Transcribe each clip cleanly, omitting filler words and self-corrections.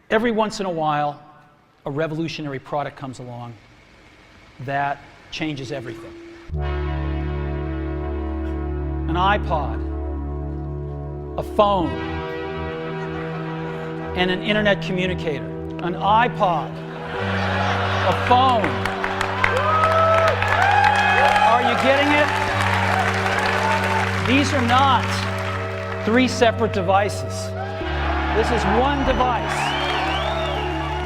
Every once in a while, a revolutionary product comes along that changes everything. An iPod, a phone, and an internet communicator. An iPod, a phone. Are you getting it? These are not three separate devices. This is one device.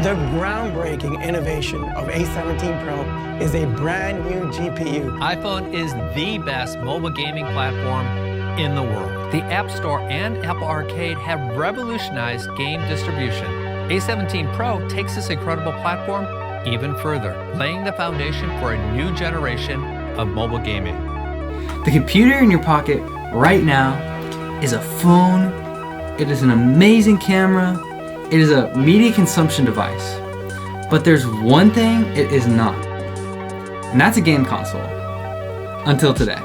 The groundbreaking innovation of A17 Pro is a brand new GPU. iPhone is the best mobile gaming platform in the world. The App Store and Apple Arcade have revolutionized game distribution. A17 Pro takes this incredible platform even further, laying the foundation for a new generation of mobile gaming. The computer in your pocket right now is a phone. It is an amazing camera. It is a media consumption device. But there's one thing it is not, and that's a game console. Until today.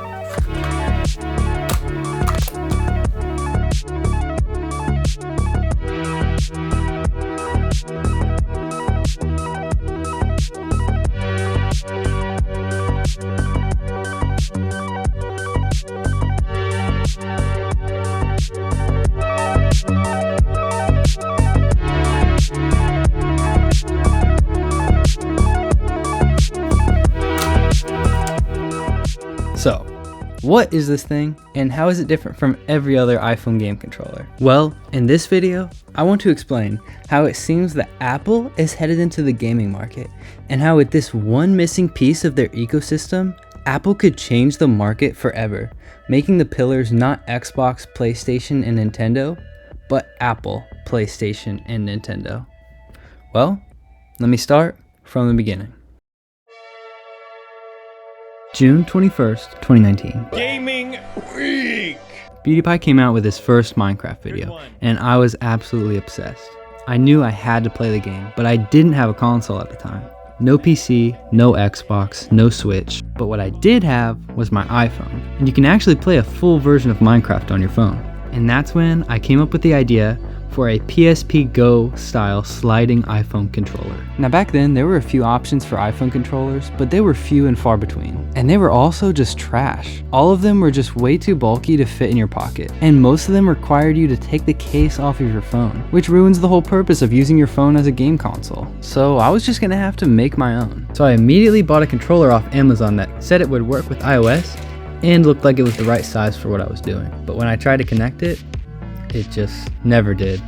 So, what is this thing and how is it different from every other iPhone game controller? Well, in this video, I want to explain how it seems that Apple is headed into the gaming market and how with this one missing piece of their ecosystem, Apple could change the market forever, making the pillars not Xbox, PlayStation, and Nintendo, but Apple, PlayStation, and Nintendo. Well, let me start from the beginning. June 21st, 2019. Gaming Week! PewDiePie came out with his first Minecraft video, and I was absolutely obsessed. I knew I had to play the game, but I didn't have a console at the time. No PC, no Xbox, no Switch, but what I did have was my iPhone, and you can actually play a full version of Minecraft on your phone. And that's when I came up with the idea for a PSP Go style sliding iPhone controller. Now back then there were a few options for iPhone controllers, but they were few and far between. And they were also just trash. All of them were just way too bulky to fit in your pocket. And most of them required you to take the case off of your phone, which ruins the whole purpose of using your phone as a game console. So I was just gonna have to make my own. So I immediately bought a controller off Amazon that said it would work with iOS and looked like it was the right size for what I was doing. But when I tried to connect it, it just never did.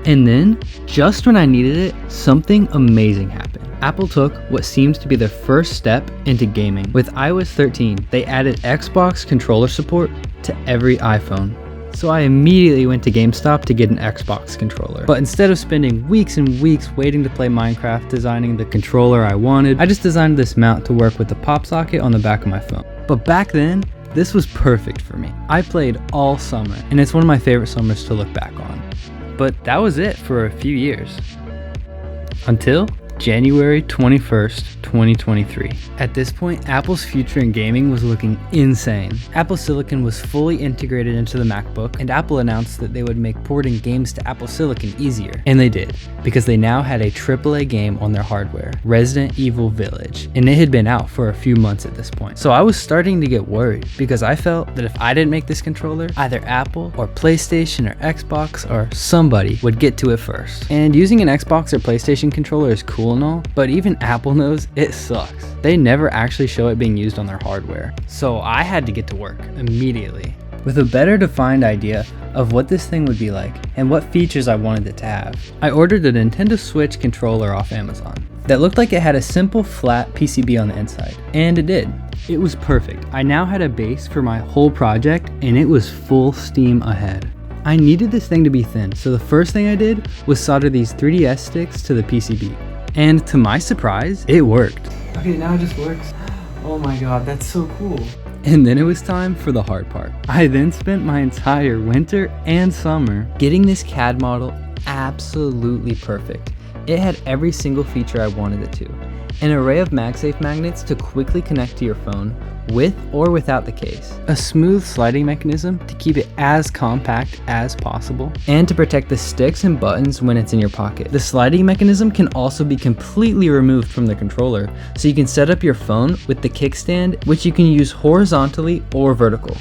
And then, just when I needed it, something amazing happened. Apple took what seems to be their first step into gaming. With iOS 13, they added Xbox controller support to every iPhone. So I immediately went to GameStop to get an Xbox controller. But instead of spending weeks and weeks waiting to play Minecraft designing the controller I wanted, I just designed this mount to work with the pop socket on the back of my phone. But back then, this was perfect for me. I played all summer, and it's one of my favorite summers to look back on. But that was it for a few years. Until January 21st, 2023. At this point, Apple's future in gaming was looking insane. Apple Silicon was fully integrated into the MacBook, and Apple announced that they would make porting games to Apple Silicon easier. And they did, because they now had a AAA game on their hardware, Resident Evil Village, and it had been out for a few months at this point. So I was starting to get worried, because I felt that if I didn't make this controller, either Apple or PlayStation or Xbox or somebody would get to it first. And using an Xbox or PlayStation controller is cool and all, but even Apple knows it sucks. They never actually show it being used on their hardware. So I had to get to work immediately with a better defined idea of what this thing would be like and what features I wanted it to have. I ordered a Nintendo Switch controller off Amazon that looked like it had a simple flat PCB on the inside, and it did. It was perfect. I now had a base for my whole project and it was full steam ahead. I needed this thing to be thin, so the first thing I did was solder these 3DS sticks to the PCB. And to my surprise, it worked. Okay, now it just works. Oh my god, that's so cool. And then it was time for the hard part. I then spent my entire winter and summer getting this CAD model absolutely perfect. It had every single feature I wanted it to. An array of MagSafe magnets to quickly connect to your phone, with or without the case, a smooth sliding mechanism to keep it as compact as possible, and to protect the sticks and buttons when it's in your pocket. The sliding mechanism can also be completely removed from the controller, so you can set up your phone with the kickstand, which you can use horizontally or vertical.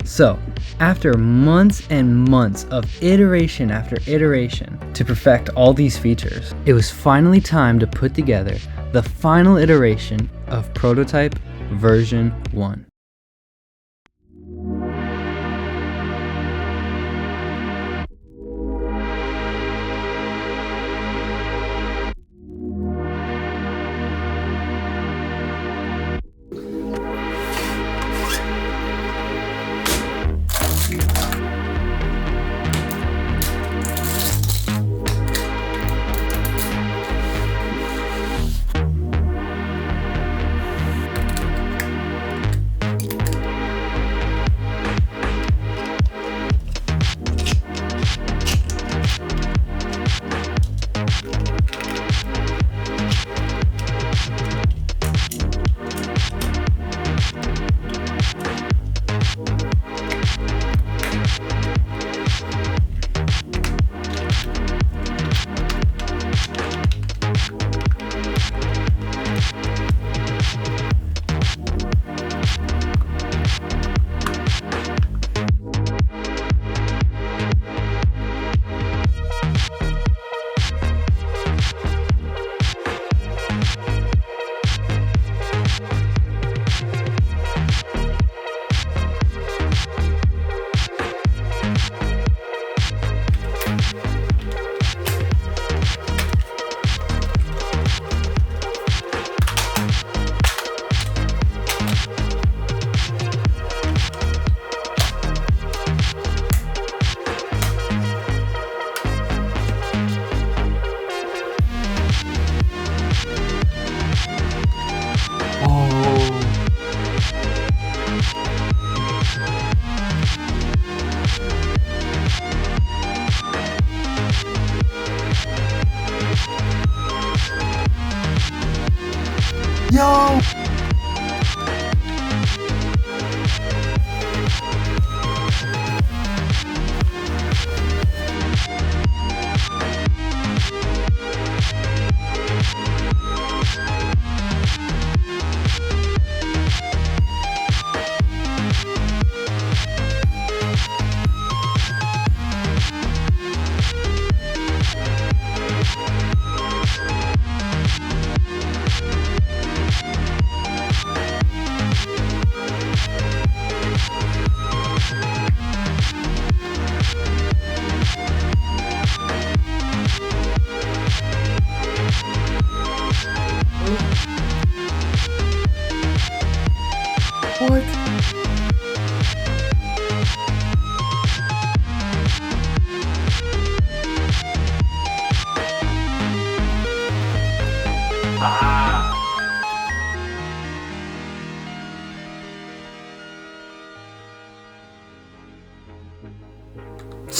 So, after months and months of iteration after iteration to perfect all these features, it was finally time to put together the final iteration of prototype version 1. Yo! What?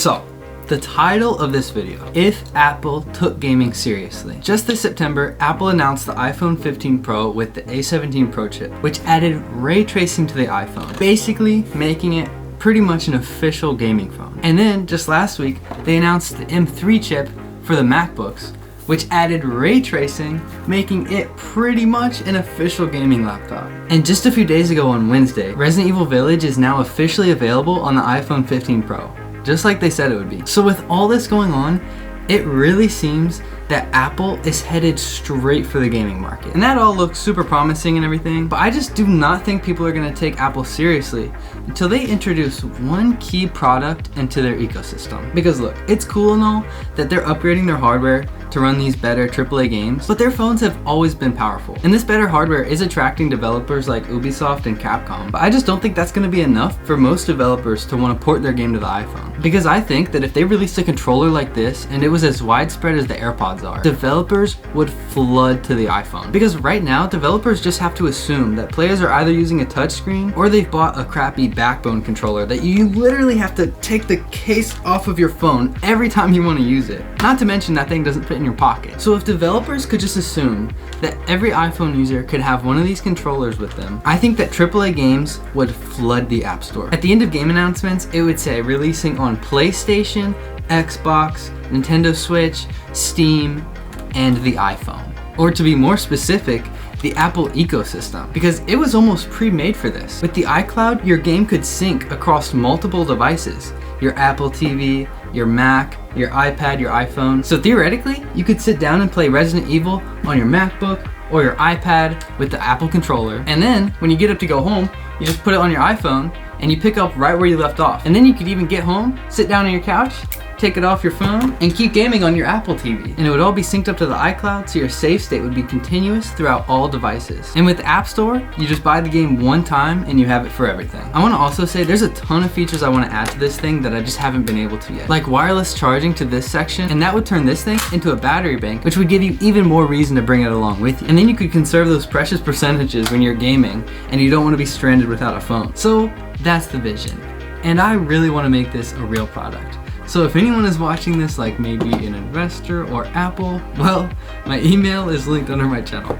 So, the title of this video, If Apple Took Gaming Seriously. Just this September, Apple announced the iPhone 15 Pro with the A17 Pro chip, which added ray tracing to the iPhone, basically making it pretty much an official gaming phone. And then, just last week, they announced the M3 chip for the MacBooks, which added ray tracing, making it pretty much an official gaming laptop. And just a few days ago on Wednesday, Resident Evil Village is now officially available on the iPhone 15 Pro. Just like they said it would be. So with all this going on, it really seems that Apple is headed straight for the gaming market. And that all looks super promising and everything, but I just do not think people are gonna take Apple seriously until they introduce one key product into their ecosystem. Because look, it's cool and all that they're upgrading their hardware to run these better AAA games, but their phones have always been powerful. And this better hardware is attracting developers like Ubisoft and Capcom, but I just don't think that's gonna be enough for most developers to wanna port their game to the iPhone. Because I think that if they released a controller like this and it was as widespread as the AirPods are, developers would flood to the iPhone. Because right now, developers just have to assume that players are either using a touchscreen or they've bought a crappy backbone controller that you literally have to take the case off of your phone every time you wanna use it. Not to mention that thing doesn't fit in your pocket. So if developers could just assume that every iPhone user could have one of these controllers with them, I think that AAA games would flood the App Store. At the end of game announcements, it would say releasing on PlayStation, Xbox, Nintendo Switch, Steam, and the iPhone. Or to be more specific, the Apple ecosystem, because it was almost pre-made for this. With the iCloud, your game could sync across multiple devices. Your Apple TV, your Mac, your iPad, your iPhone. So theoretically, you could sit down and play Resident Evil on your MacBook or your iPad with the Apple controller. And then when you get up to go home, you just put it on your iPhone and you pick up right where you left off. And then you could even get home, sit down on your couch, take it off your phone, and keep gaming on your Apple TV. And it would all be synced up to the iCloud, so your save state would be continuous throughout all devices. And with the App Store, you just buy the game one time and you have it for everything. I want to also say there's a ton of features I want to add to this thing that I just haven't been able to yet. Like wireless charging to this section, and that would turn this thing into a battery bank, which would give you even more reason to bring it along with you. And then you could conserve those precious percentages when you're gaming and you don't want to be stranded without a phone. So that's the vision. And I really want to make this a real product. So if anyone is watching this, like maybe an investor or Apple, well, my email is linked under my channel.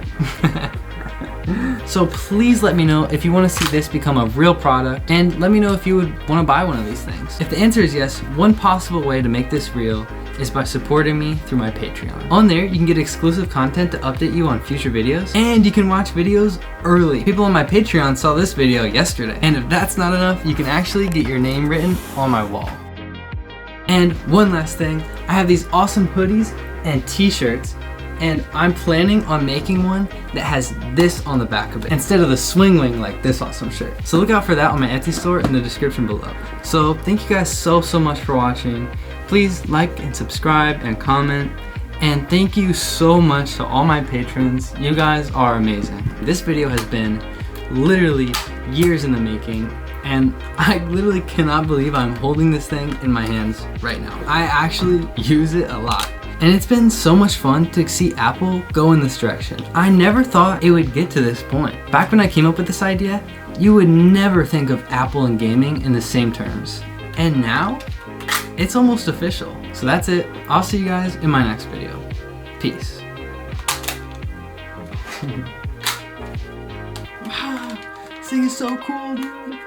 So please let me know if you want to see this become a real product, and let me know if you would want to buy one of these things. If the answer is yes, one possible way to make this real is by supporting me through my Patreon. On there, you can get exclusive content to update you on future videos, and you can watch videos early. People on my Patreon saw this video yesterday, and if that's not enough, you can actually get your name written on my wall. And one last thing, I have these awesome hoodies and t-shirts, and I'm planning on making one that has this on the back of it instead of the swing wing like this awesome shirt. So look out for that on my Etsy store in the description below. So thank you guys so much for watching. Please like and subscribe and comment. And thank you so much to all my patrons. You guys are amazing. This video has been literally years in the making, and I literally cannot believe I'm holding this thing in my hands right now. I actually use it a lot. And it's been so much fun to see Apple go in this direction. I never thought it would get to this point. Back when I came up with this idea, you would never think of Apple and gaming in the same terms. And now, it's almost official. So that's it. I'll see you guys in my next video. Peace. This thing is so cool, dude.